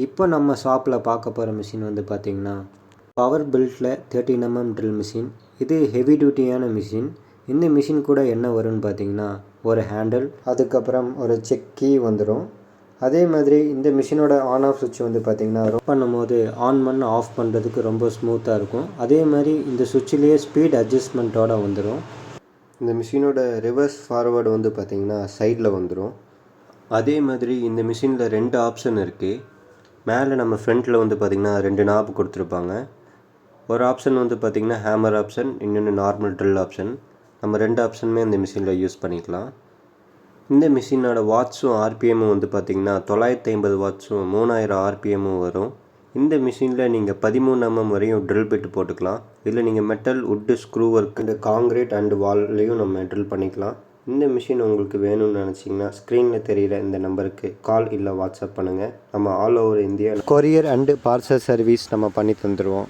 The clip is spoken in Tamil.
இப்போ நம்ம ஷாப்பில் பார்க்க போகிற மிஷின் வந்து பார்த்திங்கன்னா பவர் பில்ட்டில் 13mm ட்ரில் மிஷின். இது ஹெவி டியூட்டியான மிஷின். இந்த மிஷின் கூட என்ன வரும்னு பார்த்திங்கன்னா ஒரு ஹேண்டில், அதுக்கப்புறம் ஒரு செக் கீ வந்துடும். அதே மாதிரி இந்த மிஷினோட ஆன் ஆஃப் சுவிட்ச் வந்து பார்த்திங்கன்னா ரன் பண்ணும்போது ஆன் பண்ண ஆஃப் பண்ணுறதுக்கு ரொம்ப ஸ்மூத்தாக இருக்கும். அதே மாதிரி இந்த சுவிட்சிலேயே ஸ்பீட் அட்ஜஸ்ட்மெண்ட்டோடு வந்துடும். இந்த மிஷினோட ரிவர்ஸ் ஃபார்வர்டு வந்து பார்த்திங்கன்னா சைடில் வந்துடும். அதே மாதிரி இந்த மிஷினில் 2 ஆப்ஷன் இருக்குது. மேலே நம்ம ஃப்ரண்ட்டில் வந்து பார்த்திங்கன்னா 2 நாப் கொடுத்துருப்பாங்க. ஒரு ஆப்ஷன் வந்து பார்த்திங்கன்னா ஹேமர் ஆப்ஷன், இன்னொன்று நார்மல் ட்ரில் ஆப்ஷன். நம்ம 2 ஆப்ஷனுமே இந்த மிஷினில் யூஸ் பண்ணிக்கலாம். இந்த மிஷினோட வாட்ஸும் ஆர்பிஎம்மும் வந்து பார்த்திங்கன்னா 950 வாட்ஸும் 3000 ஆர்பிஎம்மும் வரும். இந்த மிஷினில் நீங்கள் 13mm வரையும் ட்ரில் பிட்டு போட்டுக்கலாம். இதில் நீங்கள் மெட்டல், வுட்டு, ஸ்க்ரூ ஒர்க், இந்த காங்கிரீட் அண்டு வால்லையும் நம்ம ட்ரில் பண்ணிக்கலாம். இந்த மிஷின் உங்களுக்கு வேணும்னு நினச்சிங்கன்னா ஸ்க்ரீனில் தெரிகிற இந்த நம்பருக்கு கால் இல்லை வாட்ஸ்அப் பண்ணுங்கள். நம்ம all over India courier and parcel service நம்ம பண்ணி தந்துடுவோம்.